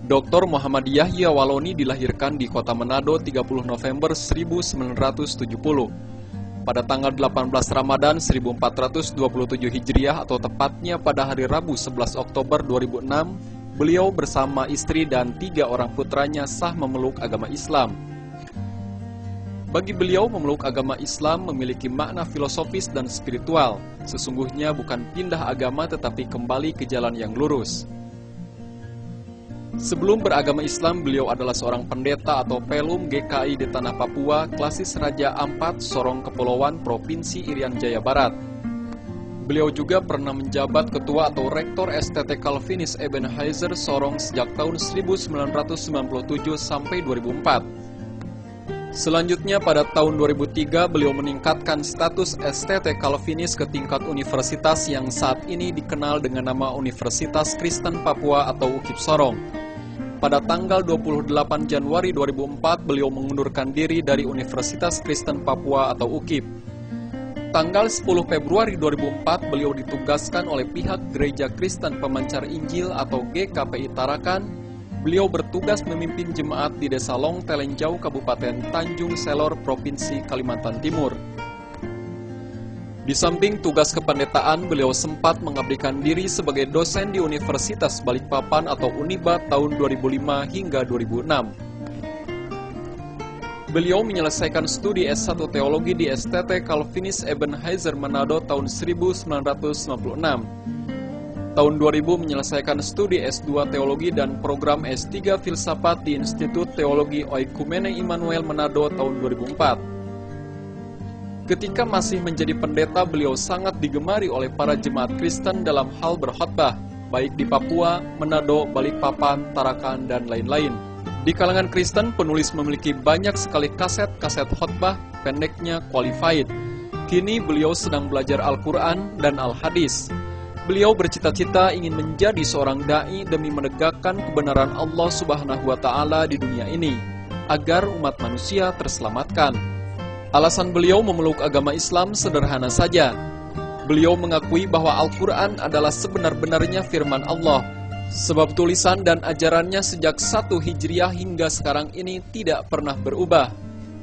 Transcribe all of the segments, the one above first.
Dr. Muhammad Yahya Waloni dilahirkan di kota Manado 30 November 1970. Pada tanggal 18 Ramadan 1427 Hijriah atau tepatnya pada hari Rabu 11 Oktober 2006, beliau bersama istri dan 3 orang putranya sah memeluk agama Islam. Bagi beliau, memeluk agama Islam memiliki makna filosofis dan spiritual. Sesungguhnya bukan pindah agama tetapi kembali ke jalan yang lurus. Sebelum beragama Islam, beliau adalah seorang pendeta atau pelum GKI di Tanah Papua, Klasis Raja Ampat, Sorong Kepulauan, Provinsi Irian Jaya Barat. Beliau juga pernah menjabat ketua atau rektor STT Calvinis Ebenezer Sorong sejak tahun 1997 sampai 2004. Selanjutnya pada tahun 2003 beliau meningkatkan status STT Calvinis ke tingkat universitas yang saat ini dikenal dengan nama Universitas Kristen Papua atau UKIP Sorong. Pada tanggal 28 Januari 2004 beliau mengundurkan diri dari Universitas Kristen Papua atau UKIP. Tanggal 10 Februari 2004 beliau ditugaskan oleh pihak Gereja Kristen Pemancar Injil atau GKPI Tarakan. Beliau bertugas memimpin jemaat di Desa Long Telenjau, Kabupaten Tanjung Selor, Provinsi Kalimantan Timur. Di samping tugas kependetaan, beliau sempat mengabdikan diri sebagai dosen di Universitas Balikpapan atau Uniba tahun 2005 hingga 2006. Beliau menyelesaikan studi S1 Teologi di STT Calvinis Ebenezer Manado tahun 1996. Tahun 2000 menyelesaikan studi S2 Teologi dan program S3 Filsafat di Institut Teologi Oikumene Immanuel Manado tahun 2004. Ketika masih menjadi pendeta, beliau sangat digemari oleh para jemaat Kristen dalam hal berkhotbah, baik di Papua, Manado, Balikpapan, Tarakan, dan lain-lain. Di kalangan Kristen, penulis memiliki banyak sekali kaset-kaset khotbah, pendeknya qualified. Kini beliau sedang belajar Al-Quran dan Al-Hadis. Beliau bercita-cita ingin menjadi seorang da'i demi menegakkan kebenaran Allah Subhanahu wa Ta'ala di dunia ini, agar umat manusia terselamatkan. Alasan beliau memeluk agama Islam sederhana saja. Beliau mengakui bahwa Al-Quran adalah sebenar-benarnya firman Allah, sebab tulisan dan ajarannya sejak 1 Hijriah hingga sekarang ini tidak pernah berubah.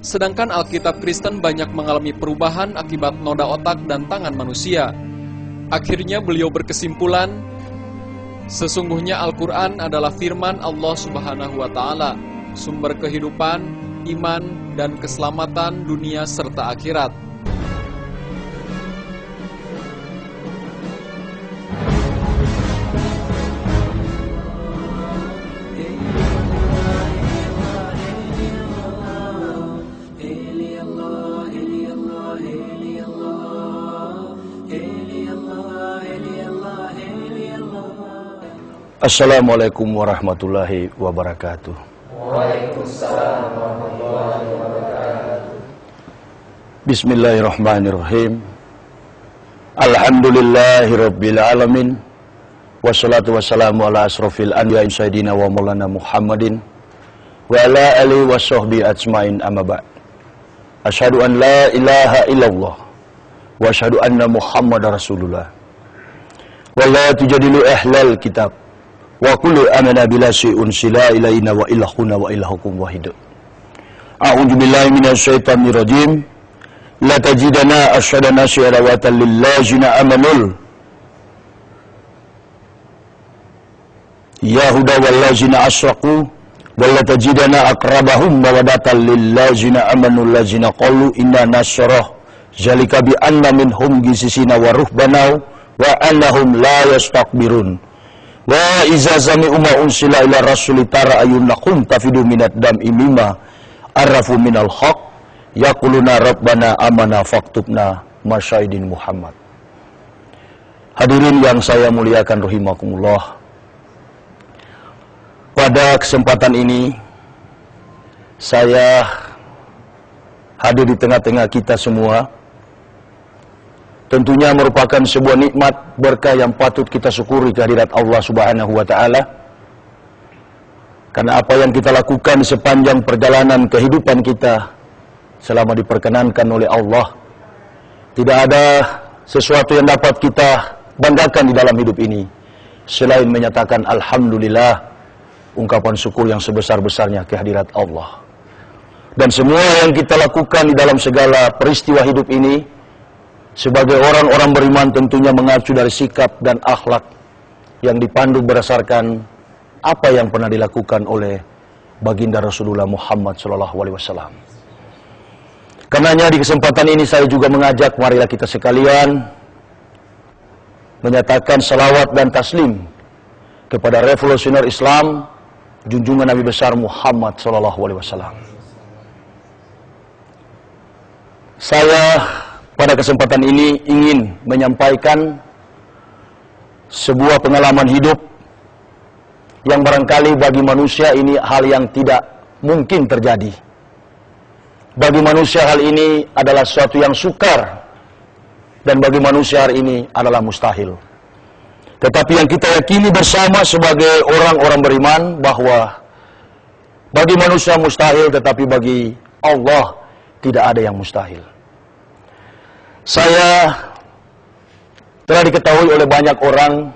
Sedangkan Alkitab Kristen banyak mengalami perubahan akibat noda otak dan tangan manusia. Akhirnya beliau berkesimpulan, sesungguhnya Al-Quran adalah firman Allah Subhanahu wa Ta'ala, sumber kehidupan, iman, dan keselamatan dunia serta akhirat. Assalamualaikum warahmatullahi wabarakatuh. Waalaikumsalam warahmatullahi wabarakatuh. Bismillahirrahmanirrahim. Alhamdulillahi rabbil alamin. Wassalatu wassalamu ala asrofil anbiya'i sayyidina wa maulana Muhammadin wa ala alihi wa sahbihi ajmain, amma ba'd. Asyhadu an la ilaha illallah wa asyhadu anna Muhammadar Rasulullah. Wa la tujadilu ahlal kitab wa kullu amana bila syai'un sila ilaina wa ilahuna wa ilahukum wahid. A'udzu billahi minasyaitonir rajim. La tajidana asyadana syi'rawatan lillazina amanul yahuda wallazina asraku wa la tajidana aqrabahum mawaddatan lillazina amanul lazina qalu inna nasrah zalika bi anna minhum gisisina wa ruhbanau wa annahum la yastakbirun. Wa iza zami'u ma unsila ila rasuli tara ayunakum tafidu minad dam'i mimma arafu minal haq yaquluna rabbana amana faktubna masyahidin Muhammad. Hadirin yang saya muliakan rahimakumullah, pada kesempatan ini saya hadir di tengah-tengah kita semua. Tentunya merupakan sebuah nikmat berkah yang patut kita syukuri kehadirat Allah Subhanahu wa Ta'ala. Karena apa yang kita lakukan sepanjang perjalanan kehidupan kita selama diperkenankan oleh Allah, tidak ada sesuatu yang dapat kita banggakan di dalam hidup ini selain menyatakan alhamdulillah, ungkapan syukur yang sebesar-besarnya kehadirat Allah. Dan semua yang kita lakukan di dalam segala peristiwa hidup ini, sebagai orang-orang beriman tentunya mengacu dari sikap dan akhlak yang dipandu berdasarkan apa yang pernah dilakukan oleh baginda Rasulullah Muhammad SAW. Karenanya di kesempatan ini saya juga mengajak marilah kita sekalian menyatakan salawat dan taslim kepada revolusioner Islam, junjungan Nabi besar Muhammad SAW. Saya pada kesempatan ini ingin menyampaikan sebuah pengalaman hidup yang barangkali bagi manusia ini hal yang tidak mungkin terjadi. Bagi manusia hal ini adalah sesuatu yang sukar, dan bagi manusia hari ini adalah mustahil. Tetapi yang kita yakini bersama sebagai orang-orang beriman bahwa bagi manusia mustahil, tetapi bagi Allah tidak ada yang mustahil. Saya telah diketahui oleh banyak orang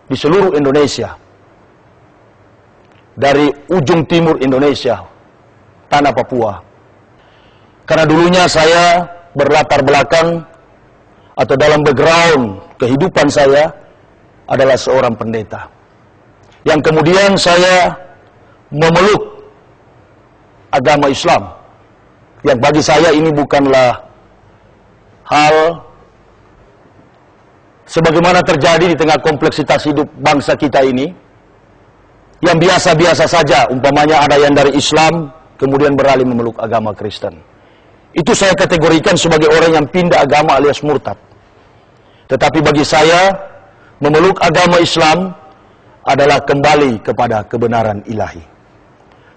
di seluruh Indonesia, dari ujung timur Indonesia, tanah Papua. Karena dulunya saya berlatar belakang atau dalam background kehidupan saya adalah seorang pendeta. Yang kemudian saya memeluk agama Islam. Yang bagi saya ini bukanlah hal sebagaimana terjadi di tengah kompleksitas hidup bangsa kita ini, yang biasa-biasa saja, umpamanya ada yang dari Islam kemudian beralih memeluk agama Kristen. Itu saya kategorikan sebagai orang yang pindah agama alias murtad. Tetapi bagi saya, memeluk agama Islam adalah kembali kepada kebenaran ilahi.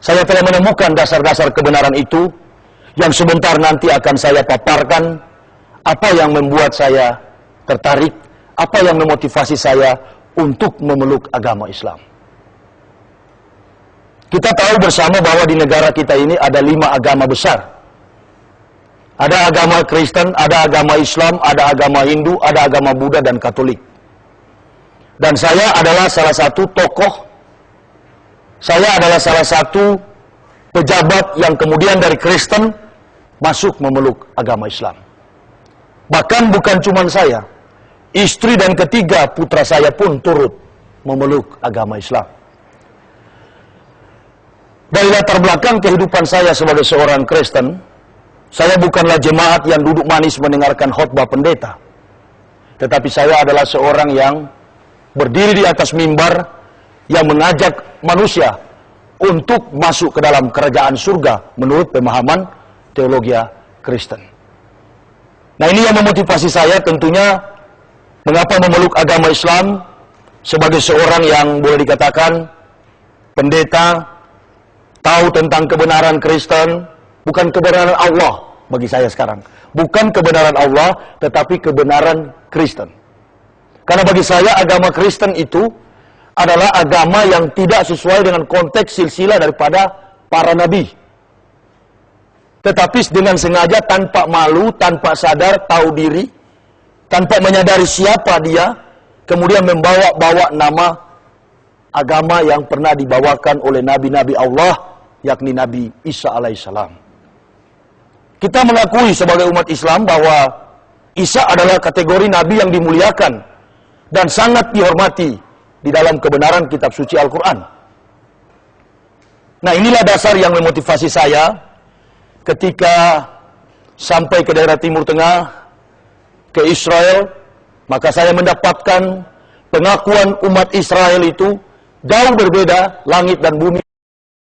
Saya telah menemukan dasar-dasar kebenaran itu, yang sebentar nanti akan saya paparkan apa yang membuat saya tertarik, apa yang memotivasi saya untuk memeluk agama Islam. Kita tahu bersama bahwa di negara kita ini ada 5 agama besar. Ada agama Kristen, ada agama Islam, ada agama Hindu, ada agama Buddha dan Katolik. Dan saya adalah salah satu tokoh, saya adalah salah satu pejabat yang kemudian dari Kristen masuk memeluk agama Islam. Bahkan bukan cuma saya, istri dan ketiga putra saya pun turut memeluk agama Islam. Dari latar belakang kehidupan saya sebagai seorang Kristen, saya bukanlah jemaat yang duduk manis mendengarkan khotbah pendeta. Tetapi saya adalah seorang yang berdiri di atas mimbar yang mengajak manusia untuk masuk ke dalam kerajaan surga menurut pemahaman teologi Kristen. Nah, ini yang memotivasi saya tentunya mengapa memeluk agama Islam sebagai seorang yang boleh dikatakan pendeta, tahu tentang kebenaran Kristen, bukan kebenaran Allah bagi saya sekarang. Bukan kebenaran Allah, tetapi kebenaran Kristen. Karena bagi saya agama Kristen itu adalah agama yang tidak sesuai dengan konteks silsilah daripada para nabi. Tetapi dengan sengaja, tanpa malu, tanpa sadar, tahu diri, tanpa menyadari siapa dia, kemudian membawa-bawa nama agama yang pernah dibawakan oleh nabi-nabi Allah, yakni Nabi Isa alaihissalam. Kita mengakui sebagai umat Islam bahwa Isa adalah kategori nabi yang dimuliakan dan sangat dihormati di dalam kebenaran kitab suci Al-Quran. Nah, inilah dasar yang memotivasi saya ketika sampai ke daerah Timur Tengah, ke Israel, maka saya mendapatkan pengakuan umat Israel itu jauh berbeda langit dan bumi